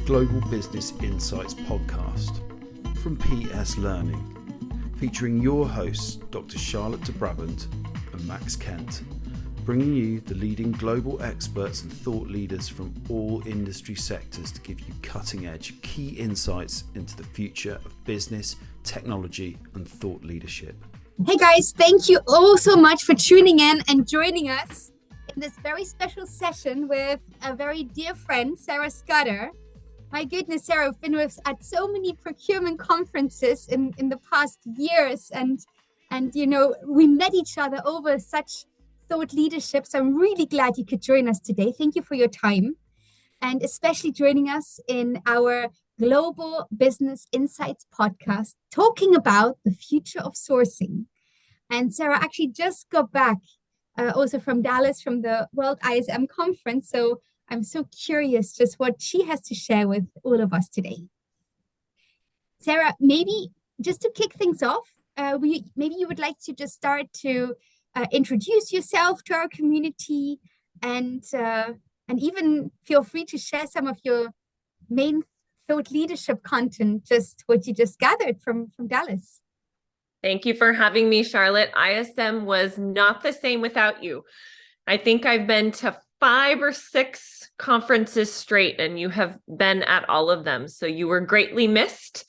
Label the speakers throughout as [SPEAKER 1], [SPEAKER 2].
[SPEAKER 1] Global Business Insights podcast from PS Learning, featuring your hosts Dr. Charlotte de Brabant and Max Kent, bringing you the leading global experts and thought leaders from all industry sectors to give you cutting-edge key insights into the future of business, technology and thought leadership.
[SPEAKER 2] Hey guys, thank you all so much for tuning in and joining us in this very special session with a very dear friend, Sarah Scudder. My goodness, Sarah, I've been with at so many procurement conferences in the past years, and you know, we met each other over such thought leadership. So I'm really glad you could join us today. Thank you for your time, and especially joining us in our Global Business Insights podcast, talking about the future of sourcing. And Sarah actually just got back also from Dallas from the World ISM conference. So I'm so curious just what she has to share with all of us today. Sarah, maybe just to kick things off, maybe you would like to just start to introduce yourself to our community, and even feel free to share some of your main thought leadership content, just what you just gathered from Dallas.
[SPEAKER 3] Thank you for having me, Charlotte. ISM was not the same without you. I think I've been to 5 or 6 conferences straight, and you have been at all of them. So you were greatly missed,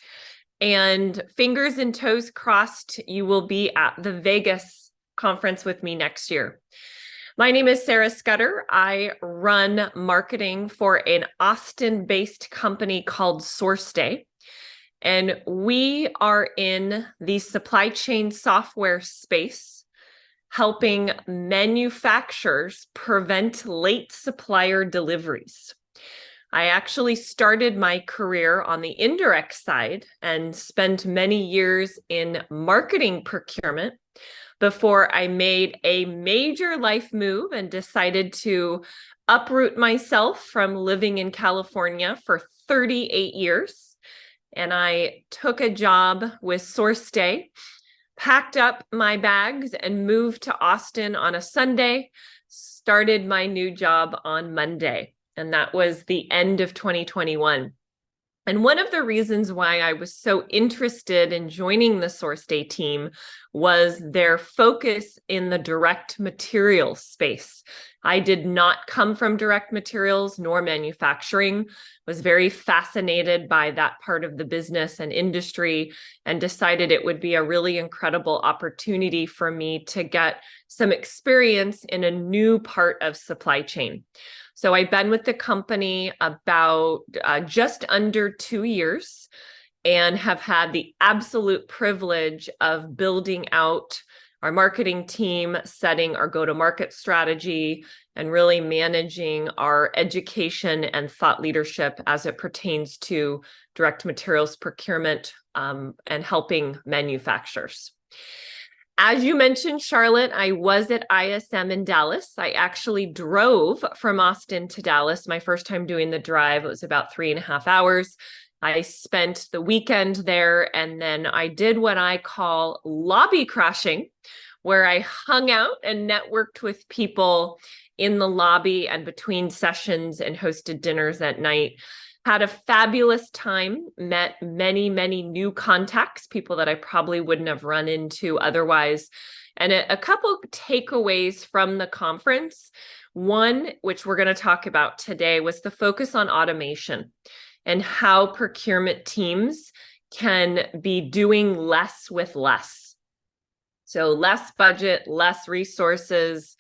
[SPEAKER 3] and fingers and toes crossed, you will be at the Vegas conference with me next year. My name is Sarah Scudder. I run marketing for an Austin-based company called SourceDay. And we are in the supply chain software space, helping manufacturers prevent late supplier deliveries. I actually started my career on the indirect side and spent many years in marketing procurement before I made a major life move and decided to uproot myself from living in California for 38 years. And I took a job with SourceDay, packed up my bags and moved to Austin on a Sunday, started my new job on Monday. And that was the end of 2021. And one of the reasons why I was so interested in joining the SourceDay team was their focus in the direct materials space. I did not come from direct materials nor manufacturing, was very fascinated by that part of the business and industry, and decided it would be a really incredible opportunity for me to get some experience in a new part of supply chain. So I've been with the company about just under 2 years and have had the absolute privilege of building out our marketing team, setting our go-to-market strategy, and really managing our education and thought leadership as it pertains to direct materials procurement and helping manufacturers. As you mentioned, Charlotte, I was at ISM in Dallas. I actually drove from Austin to Dallas. My first time doing the drive, it was about 3.5 hours. I spent the weekend there, and then I did what I call lobby crashing, where I hung out and networked with people in the lobby and between sessions and hosted dinners at night. Had a fabulous time, met many, many new contacts, people that I probably wouldn't have run into otherwise. And a couple takeaways from the conference. One, which we're going to talk about today, was the focus on automation and how procurement teams can be doing less with less. So less budget, less resources.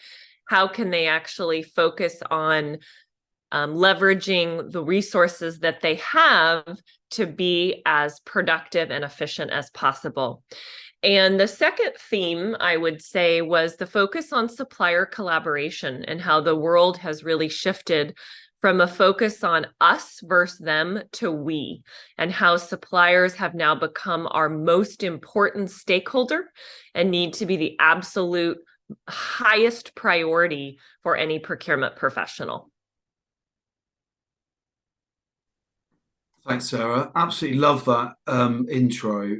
[SPEAKER 3] How can they actually focus on leveraging the resources that they have to be as productive and efficient as possible? And the second theme, I would say, was the focus on supplier collaboration and how the world has really shifted from a focus on us versus them to we, and how suppliers have now become our most important stakeholder and need to be the absolute highest priority for any procurement professional.
[SPEAKER 1] Thanks, Sarah. Absolutely love that intro.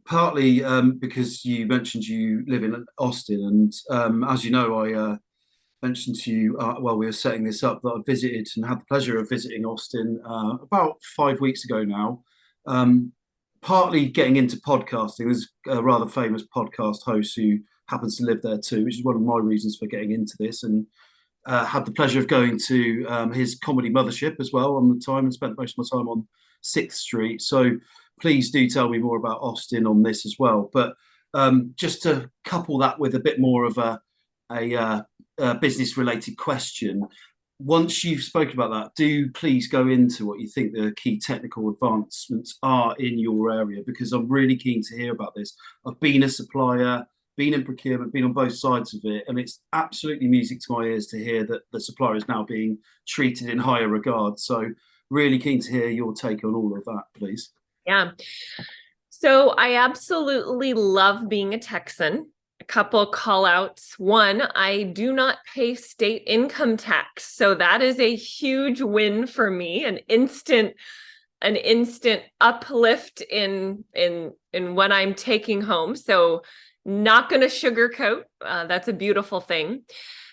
[SPEAKER 1] Partly because you mentioned you live in Austin, and as you know, I mentioned to you while we were setting this up that I visited and had the pleasure of visiting Austin about 5 weeks ago now. Partly getting into podcasting. There's a rather famous podcast host who happens to live there too, which is one of my reasons for getting into this. And had the pleasure of going to his comedy mothership as well on the time, and spent most of my time on 6th Street. So please do tell me more about Austin on this as well. But just to couple that with a bit more of a business related question, once you've spoken about that, do please go into what you think the key technical advancements are in your area, because I'm really keen to hear about this. I've been a supplier, been in procurement, been on both sides of it, and it's absolutely music to my ears to hear that the supplier is now being treated in higher regard. So really keen to hear your take on all of that, please.
[SPEAKER 3] Yeah. So I absolutely love being a Texan. A couple call outs. One, I do not pay state income tax. So that is a huge win for me, an instant uplift in what I'm taking home. So not going to sugarcoat. That's a beautiful thing.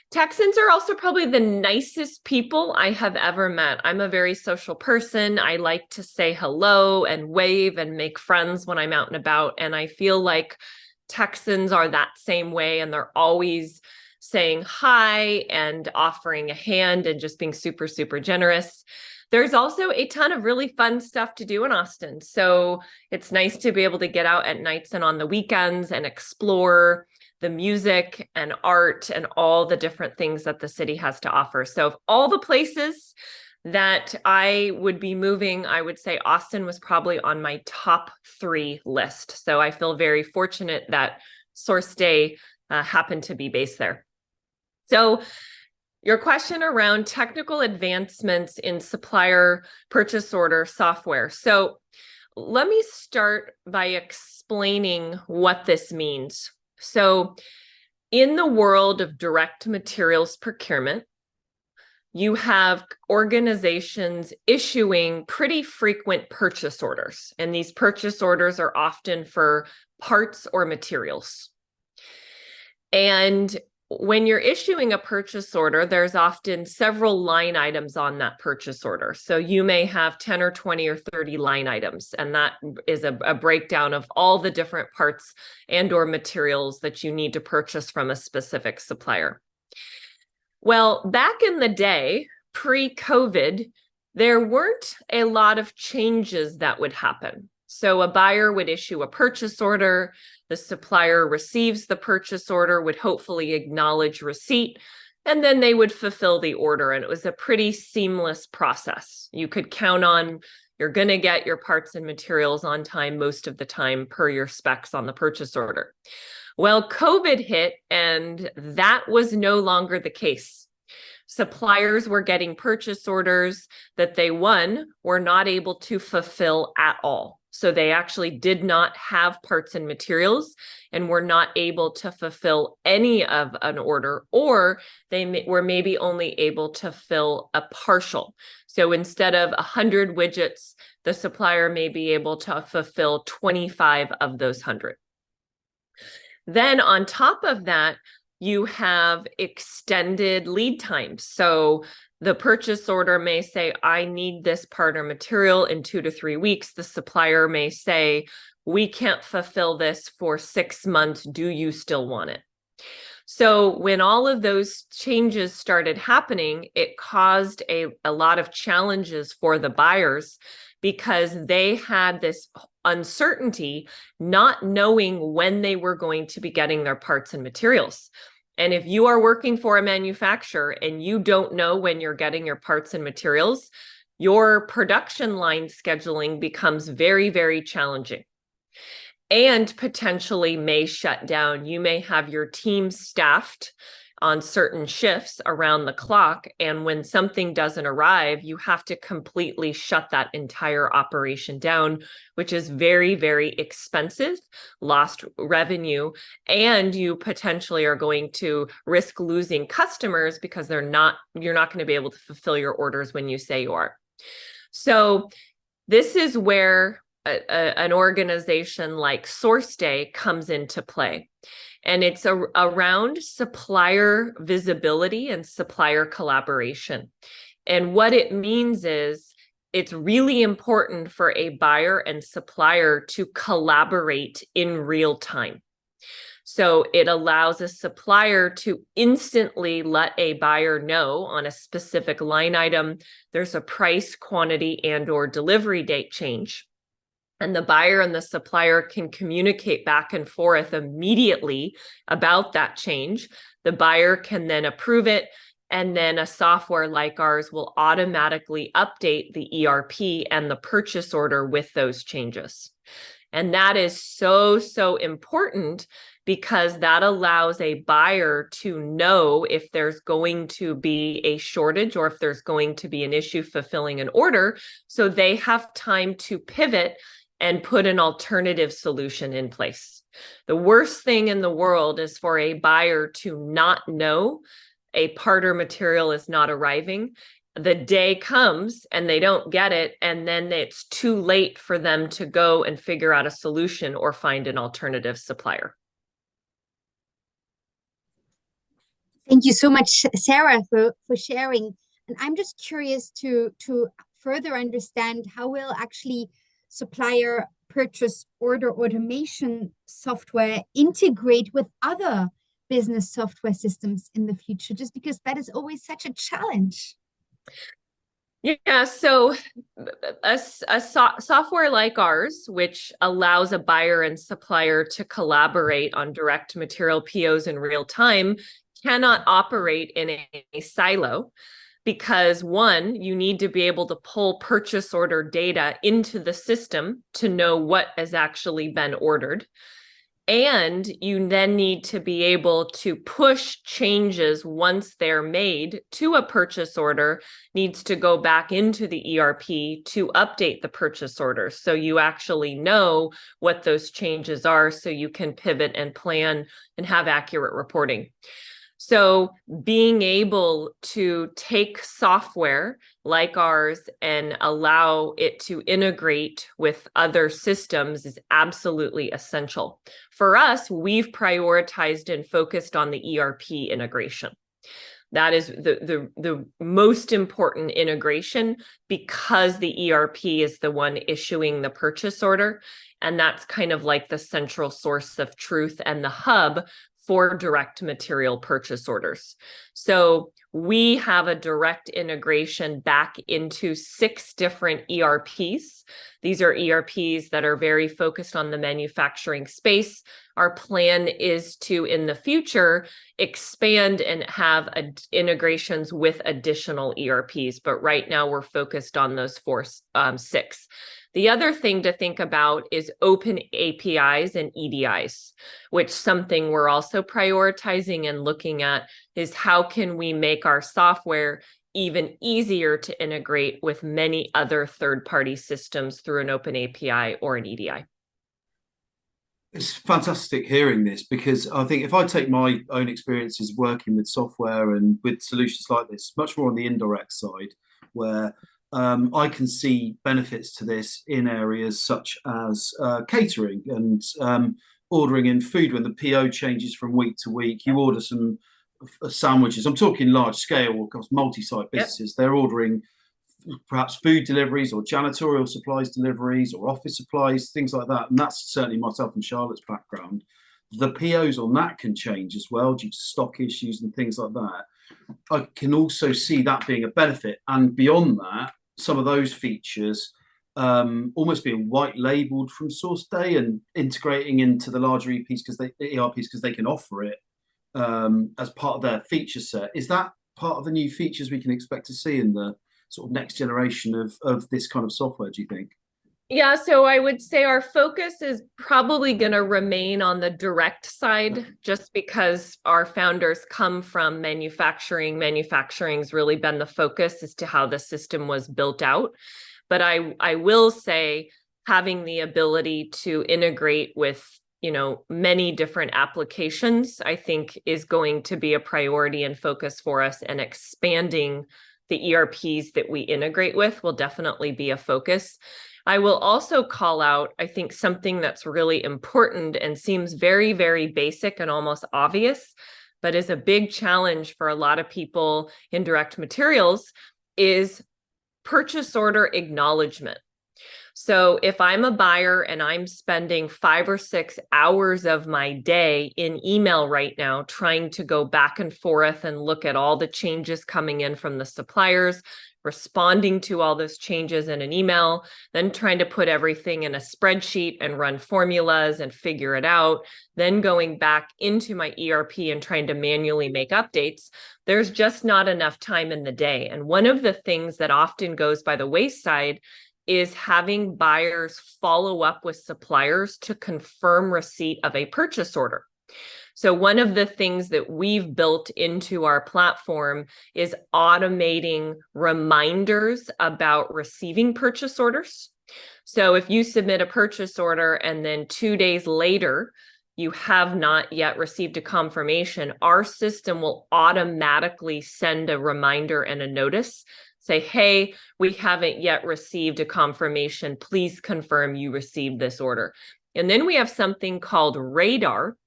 [SPEAKER 3] Texans are also probably the nicest people I have ever met. I'm a very social person. I like to say hello and wave and make friends when I'm out and about. And I feel like Texans are that same way, and they're always saying hi and offering a hand and just being super, super generous. There's also a ton of really fun stuff to do in Austin. So it's nice to be able to get out at nights and on the weekends and explore the music and art and all the different things that the city has to offer. So of all the places that I would be moving, I would say Austin was probably on my top 3 list. So I feel very fortunate that SourceDay happened to be based there. So your question around technical advancements in supplier purchase order software. So let me start by explaining what this means. So in the world of direct materials procurement, you have organizations issuing pretty frequent purchase orders, and these purchase orders are often for parts or materials. And when you're issuing a purchase order, there's often several line items on that purchase order. So you may have 10 or 20 or 30 line items, and that is a breakdown of all the different parts and or materials that you need to purchase from a specific supplier. Well, back in the day, pre-COVID, there weren't a lot of changes that would happen. So a buyer would issue a purchase order, the supplier receives the purchase order, would hopefully acknowledge receipt, and then they would fulfill the order. And it was a pretty seamless process. You could count on you're going to get your parts and materials on time most of the time per your specs on the purchase order. Well, COVID hit, and that was no longer the case. Suppliers were getting purchase orders that they, one, were not able to fulfill at all. So they actually did not have parts and materials and were not able to fulfill any of an order, or they were maybe only able to fill a partial. So instead of 100 widgets, the supplier may be able to fulfill 25 of those 100. Then on top of that, you have extended lead times. So the purchase order may say, I need this part or material in 2 to 3 weeks. The supplier may say, we can't fulfill this for 6 months. Do you still want it? So when all of those changes started happening, it caused a lot of challenges for the buyers, because they had this uncertainty, not knowing when they were going to be getting their parts and materials. And if you are working for a manufacturer and you don't know when you're getting your parts and materials, your production line scheduling becomes very, very challenging and potentially may shut down. You may have your team staffed on certain shifts around the clock, and when something doesn't arrive, you have to completely shut that entire operation down, which is very, very expensive, lost revenue, and you potentially are going to risk losing customers because you're not going to be able to fulfill your orders when you say you are. So this is where an organization like SourceDay comes into play. And it's around supplier visibility and supplier collaboration. And what it means is it's really important for a buyer and supplier to collaborate in real time. So it allows a supplier to instantly let a buyer know on a specific line item, there's a price, quantity, and or delivery date change. And the buyer and the supplier can communicate back and forth immediately about that change. The buyer can then approve it. And then a software like ours will automatically update the ERP and the purchase order with those changes. And that is so, so important because that allows a buyer to know if there's going to be a shortage or if there's going to be an issue fulfilling an order. So they have time to pivot and put an alternative solution in place. The worst thing in the world is for a buyer to not know a part or material is not arriving. The day comes and they don't get it, and then it's too late for them to go and figure out a solution or find an alternative supplier.
[SPEAKER 2] Thank you so much, Sarah, for sharing. And I'm just curious to further understand how will actually supplier purchase order automation software integrate with other business software systems in the future, just because that is always such a challenge.
[SPEAKER 3] Yeah, so a software like ours, which allows a buyer and supplier to collaborate on direct material POs in real time, cannot operate in a silo because one, you need to be able to pull purchase order data into the system to know what has actually been ordered. And you then need to be able to push changes once they're made to a purchase order, needs to go back into the ERP to update the purchase order. So you actually know what those changes are so you can pivot and plan and have accurate reporting. So being able to take software like ours and allow it to integrate with other systems is absolutely essential. For us, we've prioritized and focused on the ERP integration. That is the most important integration because the ERP is the one issuing the purchase order. And that's kind of like the central source of truth and the hub for direct material purchase orders. So we have a direct integration back into 6 different ERPs. These are ERPs that are very focused on the manufacturing space. Our plan is to, in the future, expand and have integrations with additional ERPs. But right now we're focused on those 6. The other thing to think about is open APIs and EDIs, which something we're also prioritizing and looking at is how can we make our software even easier to integrate with many other third-party systems through an open API or an EDI.
[SPEAKER 1] It's fantastic hearing this because I think if I take my own experiences working with software and with solutions like this, much more on the indirect side, where I can see benefits to this in areas such as catering and ordering in food. When the PO changes from week to week, you order some sandwiches. I'm talking large scale, multi-site businesses. Yep. They're ordering perhaps food deliveries or janitorial supplies deliveries or office supplies, things like that. And that's certainly myself and Charlotte's background. The POs on that can change as well due to stock issues and things like that. I can also see that being a benefit. And beyond that, some of those features almost being white labeled from SourceDay and integrating into the larger ERPs because they can offer it as part of their feature set. Is that part of the new features we can expect to see in the sort of next generation of this kind of software, do you think?
[SPEAKER 3] Yeah, so I would say our focus is probably going to remain on the direct side just because our founders come from manufacturing. Manufacturing's really been the focus as to how the system was built out. But I will say having the ability to integrate with, many different applications, I think is going to be a priority and focus for us, and expanding the ERPs that we integrate with will definitely be a focus. I will also call out, I think, something that's really important and seems very, very basic and almost obvious, but is a big challenge for a lot of people in direct materials, is purchase order acknowledgement. So if I'm a buyer and I'm spending 5 or 6 hours of my day in email right now, trying to go back and forth and look at all the changes coming in from the suppliers, responding to all those changes in an email, then trying to put everything in a spreadsheet and run formulas and figure it out, then going back into my ERP and trying to manually make updates, there's just not enough time in the day. And one of the things that often goes by the wayside is having buyers follow up with suppliers to confirm receipt of a purchase order. So one of the things that we've built into our platform is automating reminders about receiving purchase orders. So if you submit a purchase order and then 2 days later, you have not yet received a confirmation, our system will automatically send a reminder and a notice. Say, hey, we haven't yet received a confirmation. Please confirm you received this order. And then we have something called Radar,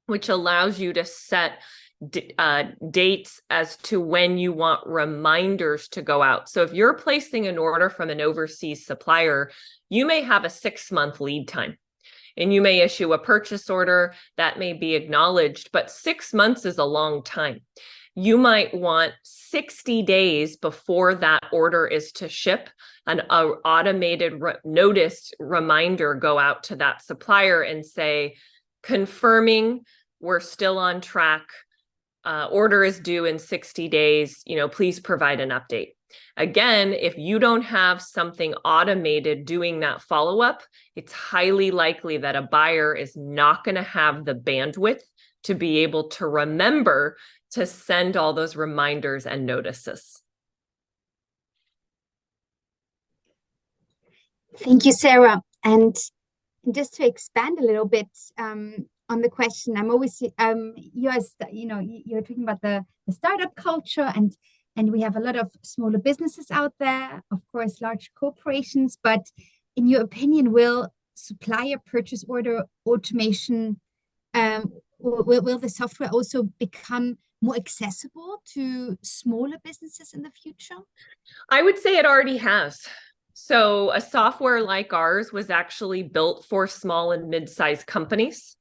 [SPEAKER 3] which allows you to set dates as to when you want reminders to go out. So if you're placing an order from an overseas supplier, you may have a 6-month lead time. And you may issue a purchase order that may be acknowledged, but 6 months is a long time. You might want 60 days before that order is to ship, an automated notice reminder go out to that supplier and say, confirming we're still on track, order is due in 60 days, please provide an update. Again, if you don't have something automated doing that follow-up, it's highly likely that a buyer is not going to have the bandwidth to be able to remember to send all those reminders and notices.
[SPEAKER 2] Thank you, Sarah. And just to expand a little bit on the question, I'm always you're talking about the startup culture, and we have a lot of smaller businesses out there, of course, large corporations. But in your opinion, will supplier purchase order automation, will the software also become more accessible to smaller businesses in the future?
[SPEAKER 3] I would say it already has. So a software like ours was actually built for small and mid-sized companies.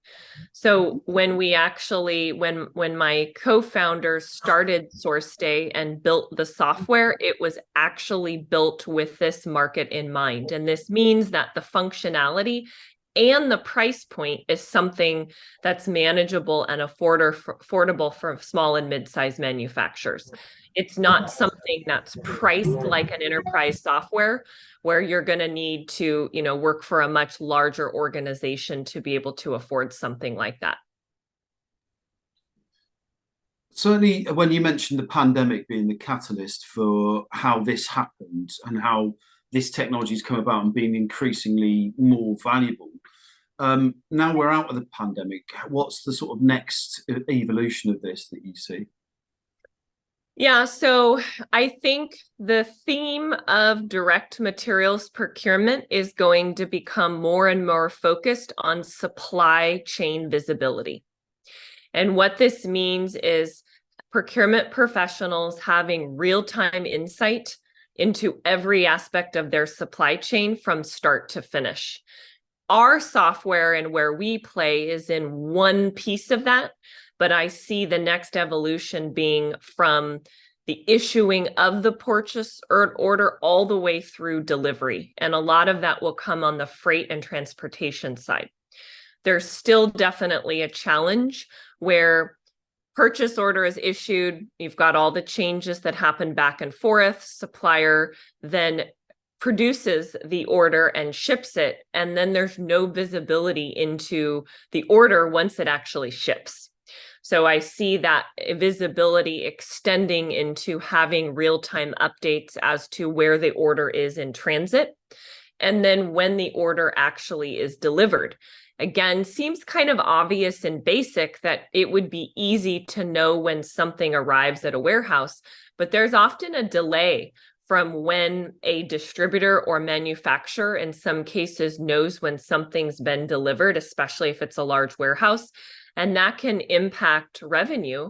[SPEAKER 3] So when my co-founders started SourceDay and built the software, it was actually built with this market in mind. And this means that the functionality and the price point is something that's manageable and affordable for small and mid-sized manufacturers. It's not something that's priced like an enterprise software where you're going to need to, work for a much larger organization to be able to afford something like that.
[SPEAKER 1] Certainly, when you mentioned the pandemic being the catalyst for how this happened and how this technology has come about and being increasingly more valuable. Now we're out of the pandemic. What's the sort of next evolution of this that you see?
[SPEAKER 3] Yeah, so I think the theme of direct materials procurement is going to become more and more focused on supply chain visibility. And what this means is procurement professionals having real-time insight into every aspect of their supply chain from start to finish. Our software and where we play is in one piece of that, but I see the next evolution being from the issuing of the purchase order all the way through delivery. And a lot of that will come on the freight and transportation side. There's still definitely a challenge where purchase order is issued, you've got all the changes that happen back and forth, supplier then produces the order and ships it, and then there's no visibility into the order once it actually ships. So I see that visibility extending into having real-time updates as to where the order is in transit, and then when the order actually is delivered. Again, seems kind of obvious and basic that it would be easy to know when something arrives at a warehouse, but there's often a delay from when a distributor or manufacturer, in some cases, knows when something's been delivered, especially if it's a large warehouse. And that can impact revenue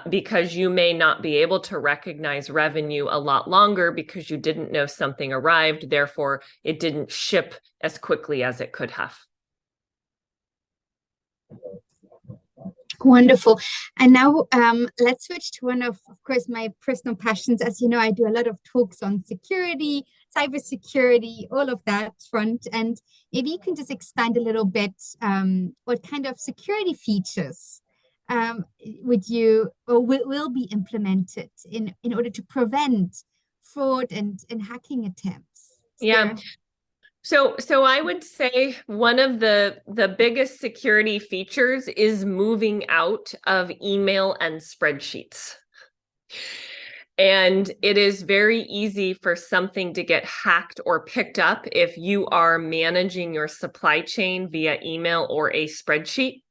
[SPEAKER 3] because you may not be able to recognize revenue a lot longer because you didn't know something arrived. Therefore, it didn't ship as quickly as it could have.
[SPEAKER 2] Wonderful. And now let's switch to one of course, my personal passions. As you know, I do a lot of talks on security, cybersecurity, all of that front. And maybe you can just expand a little bit what kind of security features would you or will be implemented in order to prevent fraud and hacking attempts?
[SPEAKER 3] Yeah. So I would say one of the biggest security features is moving out of email and spreadsheets. And it is very easy for something to get hacked or picked up if you are managing your supply chain via email or a spreadsheet.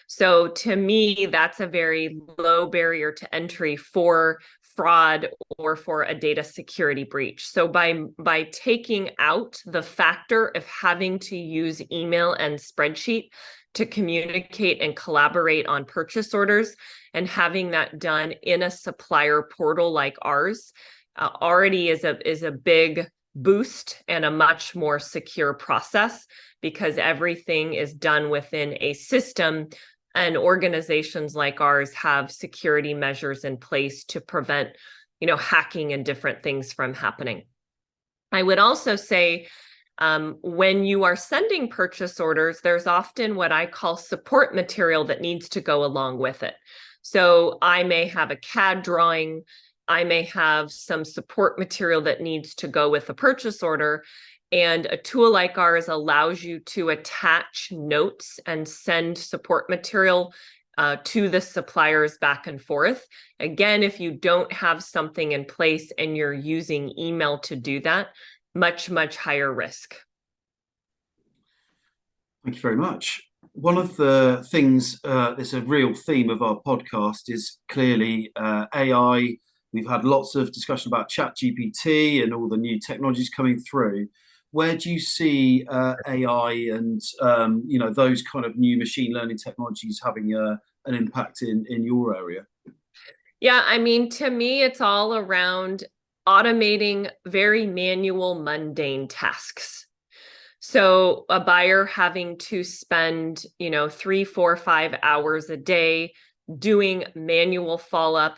[SPEAKER 3] So to me, that's a very low barrier to entry for fraud or for a data security breach. So by taking out the factor of having to use email and spreadsheet to communicate and collaborate on purchase orders and having that done in a supplier portal like ours already is a big boost and a much more secure process because everything is done within a system. And organizations like ours have security measures in place to prevent, hacking and different things from happening. I would also say when you are sending purchase orders, there's often what I call support material that needs to go along with it. So I may have a CAD drawing, I may have some support material that needs to go with the purchase order. And a tool like ours allows you to attach notes and send support material to the suppliers back and forth. Again, if you don't have something in place and you're using email to do that, much, much higher risk.
[SPEAKER 1] Thank you very much. One of the things that's a real theme of our podcast is clearly AI. We've had lots of discussion about ChatGPT and all the new technologies coming through. Where do you see AI and those kind of new machine learning technologies having an impact in your area?
[SPEAKER 3] Yeah, I mean, to me, it's all around automating very manual, mundane tasks. So a buyer having to spend, 3, 4, 5 hours a day doing manual follow-up,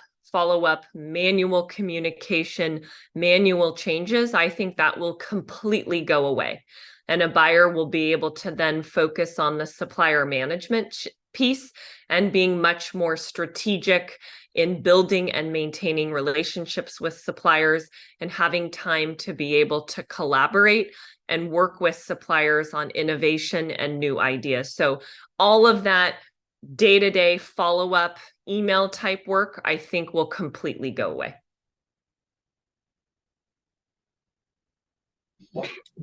[SPEAKER 3] manual communication, manual changes, I think that will completely go away. And a buyer will be able to then focus on the supplier management piece and being much more strategic in building and maintaining relationships with suppliers and having time to be able to collaborate and work with suppliers on innovation and new ideas. So all of that day-to-day follow-up email type work, I think will completely go away.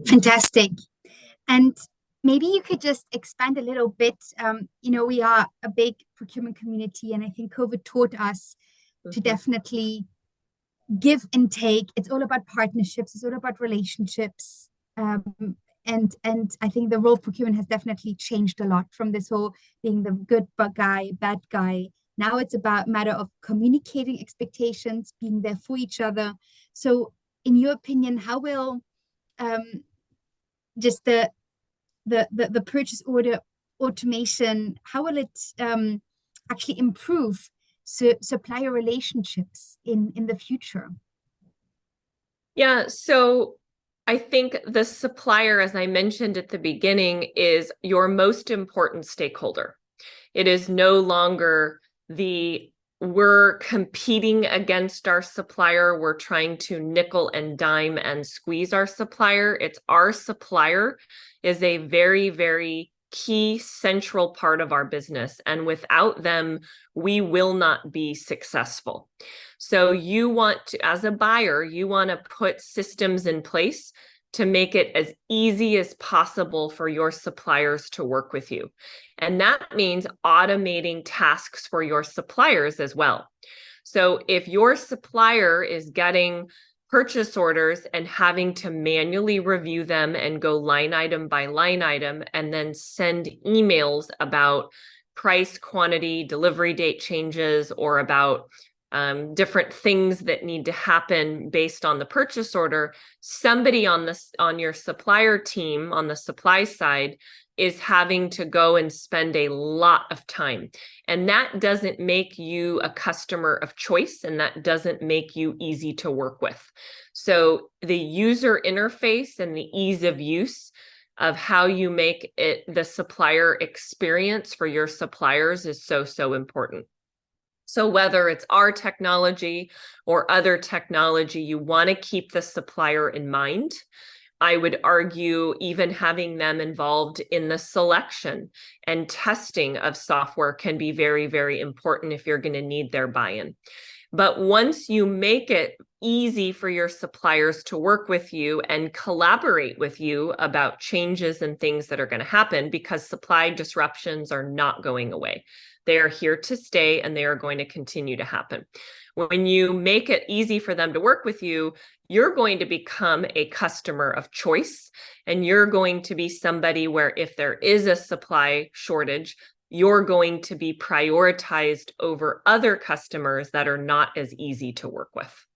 [SPEAKER 2] Fantastic. And maybe you could just expand a little bit. We are a big procurement community, and I think COVID taught us to definitely give and take. It's all about partnerships. It's all about relationships. And I think the role of procurement has definitely changed a lot from this whole being the good guy, bad guy. Now it's about matter of communicating expectations, being there for each other. So in your opinion, how will just the purchase order automation, how will it actually improve supplier relationships in the future?
[SPEAKER 3] Yeah, so I think the supplier, as I mentioned at the beginning, is your most important stakeholder. It is no longer we're competing against our supplier. We're trying to nickel and dime and squeeze our supplier. It's our supplier is a very, very key central part of our business. And without them, we will not be successful. So you want to, as a buyer, you want to put systems in place to make it as easy as possible for your suppliers to work with you. And that means automating tasks for your suppliers as well. So if your supplier is getting purchase orders and having to manually review them and go line item by line item and then send emails about price, quantity, delivery date changes, or about different things that need to happen based on the purchase order, somebody on your supplier team on the supply side is having to go and spend a lot of time. And that doesn't make you a customer of choice, and that doesn't make you easy to work with. So the user interface and the ease of use of how you make it the supplier experience for your suppliers is so, so important. So whether it's our technology or other technology, you want to keep the supplier in mind. I would argue even having them involved in the selection and testing of software can be very, very important if you're going to need their buy-in. But once you make it easy for your suppliers to work with you and collaborate with you about changes and things that are going to happen, because supply disruptions are not going away. They are here to stay, and they are going to continue to happen. When you make it easy for them to work with you, you're going to become a customer of choice, and you're going to be somebody where if there is a supply shortage, you're going to be prioritized over other customers that are not as easy to work with.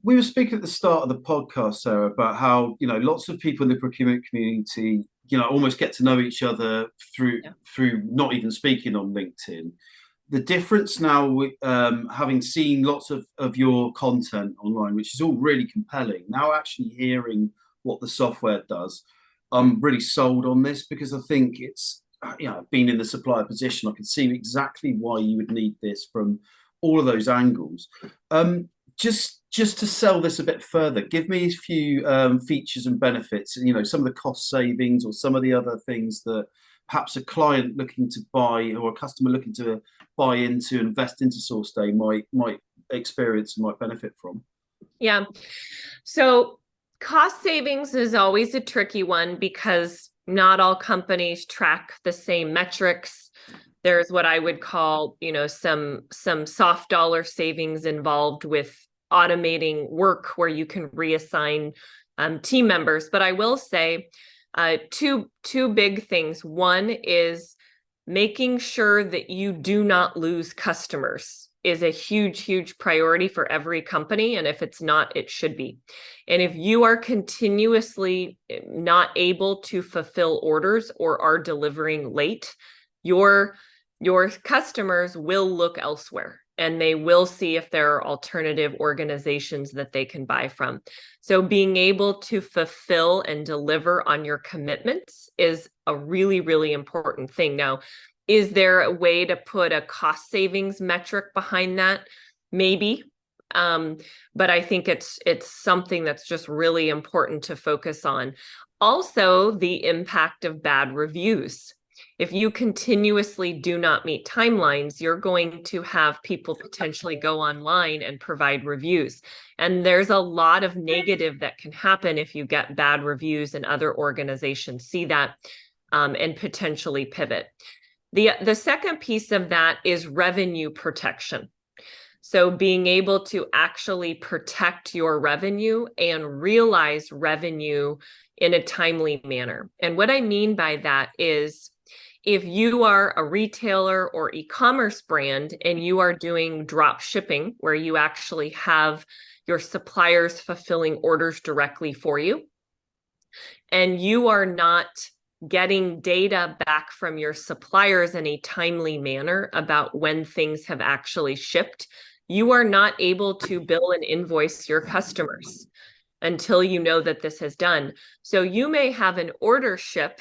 [SPEAKER 1] We were speaking at the start of the podcast, Sarah, about how, lots of people in the procurement community, almost get to know each other through not even speaking on LinkedIn. The difference now, with having seen lots of your content online, which is all really compelling, now actually hearing what the software does, I'm really sold on this, because I think it's, being in the supplier position, I can see exactly why you would need this from all of those angles. Just to sell this a bit further, give me a few features and benefits, some of the cost savings or some of the other things that perhaps a client looking to buy or a customer looking to buy into, invest into SourceDay might experience and might benefit from.
[SPEAKER 3] Yeah. So cost savings is always a tricky one because not all companies track the same metrics. There's what I would call, some soft dollar savings involved with automating work where you can reassign team members. But I will say two big things. One is making sure that you do not lose customers is a huge, huge priority for every company. And if it's not, it should be. And if you are continuously not able to fulfill orders or are delivering late, your customers will look elsewhere, and they will see if there are alternative organizations that they can buy from. So being able to fulfill and deliver on your commitments is a really, really important thing. Now, is there a way to put a cost savings metric behind that? Maybe. But I think it's something that's just really important to focus on. Also, the impact of bad reviews. If you continuously do not meet timelines, you're going to have people potentially go online and provide reviews. And there's a lot of negative that can happen if you get bad reviews, and other organizations see that and potentially pivot. The second piece of that is revenue protection. So being able to actually protect your revenue and realize revenue in a timely manner. And what I mean by that is, if you are a retailer or e-commerce brand and you are doing drop shipping, where you actually have your suppliers fulfilling orders directly for you, and you are not getting data back from your suppliers in a timely manner about when things have actually shipped, you are not able to bill and invoice your customers until you know that this is done. So you may have an order ship,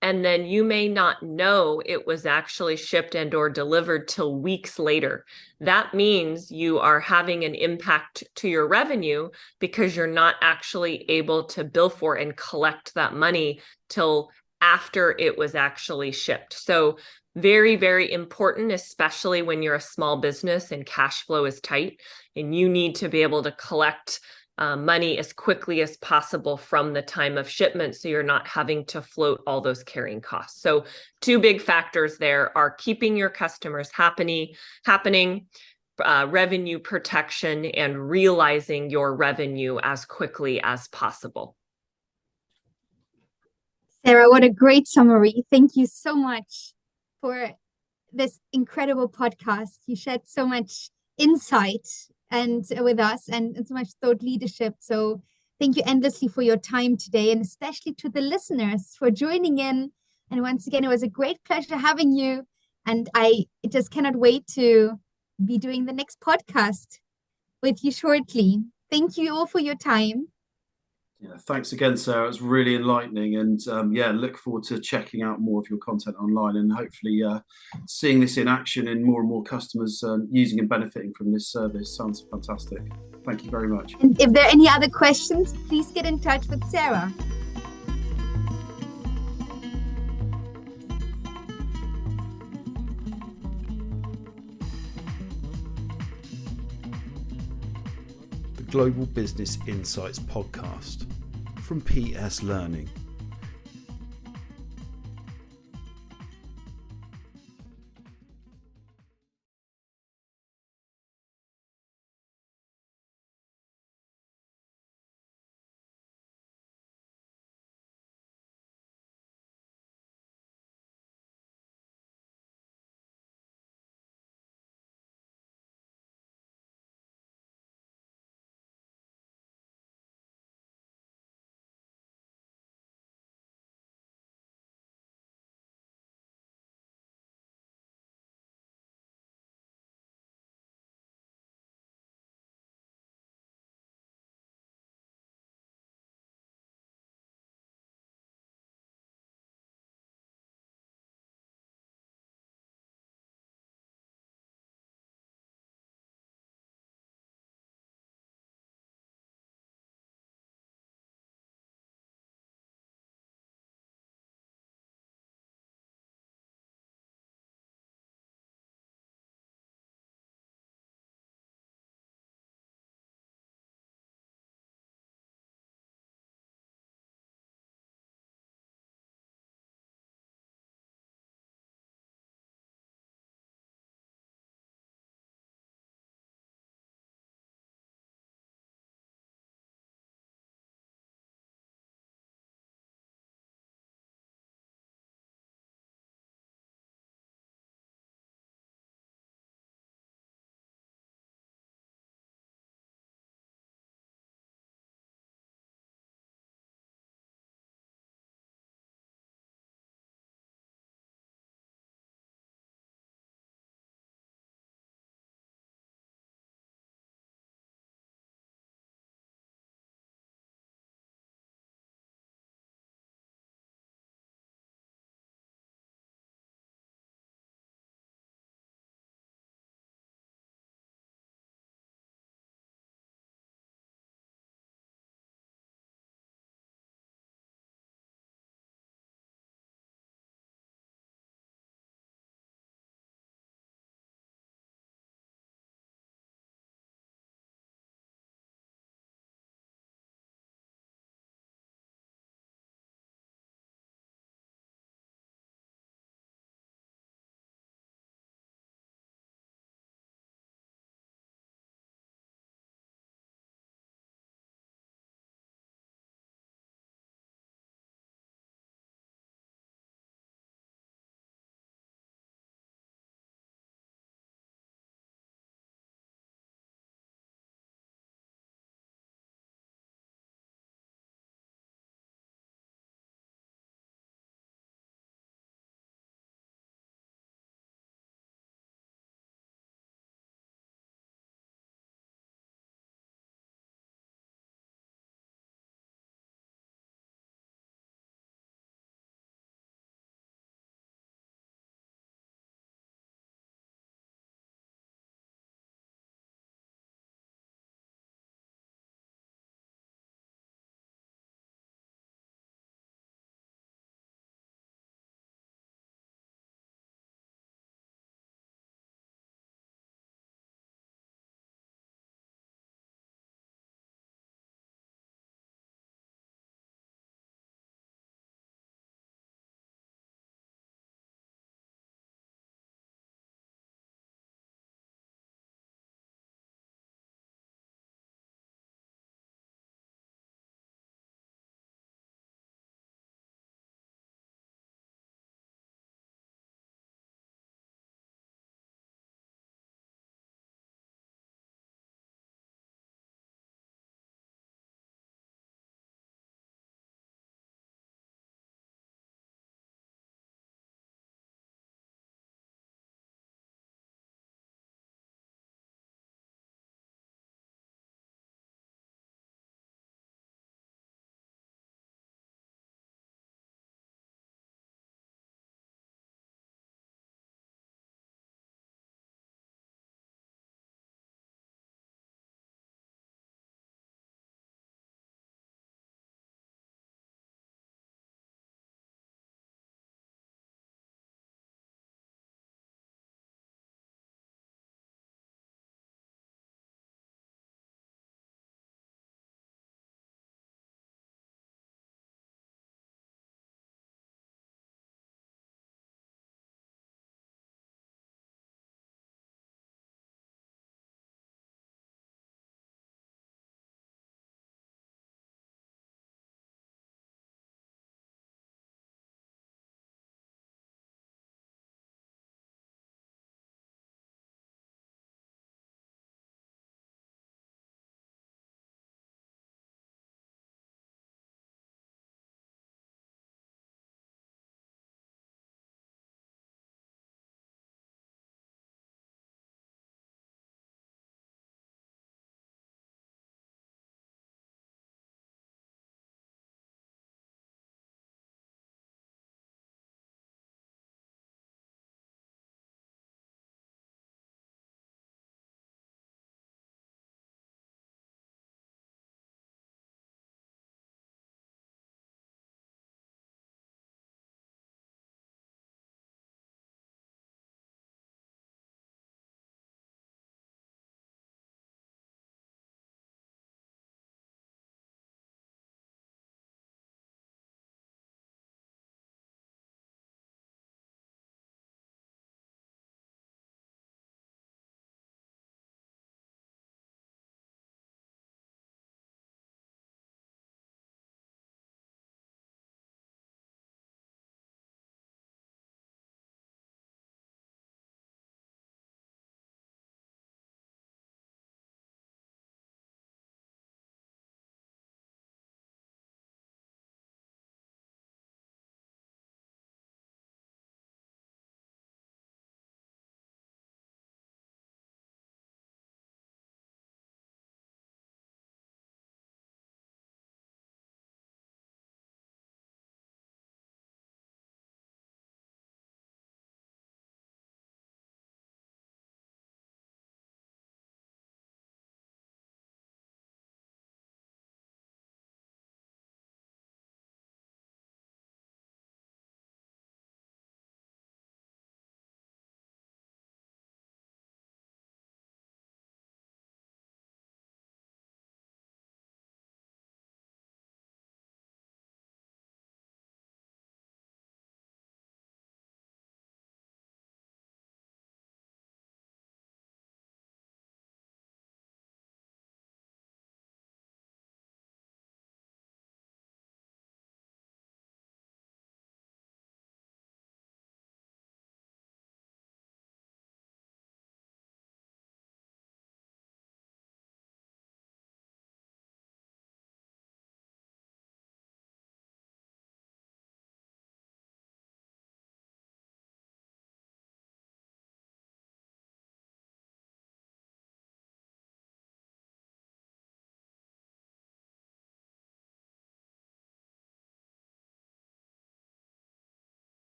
[SPEAKER 3] and then you may not know it was actually shipped and or delivered till weeks later. That means you are having an impact to your revenue because you're not actually able to bill for and collect that money till after it was actually shipped. So very, very important, especially when you're a small business and cash flow is tight and you need to be able to collect money as quickly as possible from the time of shipment, so you're not having to float all those carrying costs. So two big factors there are keeping your customers happening, revenue protection, and realizing your revenue as quickly as possible.
[SPEAKER 2] Sarah, what a great summary. Thank you so much for this incredible podcast. You shared so much insight and with us and so much thought leadership. So thank you endlessly for your time today, and especially to the listeners for joining in. And once again, it was a great pleasure having you. And I just cannot wait to be doing the next podcast with you shortly. Thank you all for your time.
[SPEAKER 1] Yeah, thanks again, Sarah. It's really enlightening, and look forward to checking out more of your content online, and hopefully seeing this in action in more and more customers using and benefiting from this service. Sounds fantastic. Thank you very much.
[SPEAKER 2] And if there are any other questions, please get in touch with Sarah.
[SPEAKER 1] The Global Business Insights podcast from PS Learning.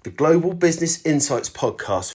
[SPEAKER 1] the Global Business Insights podcast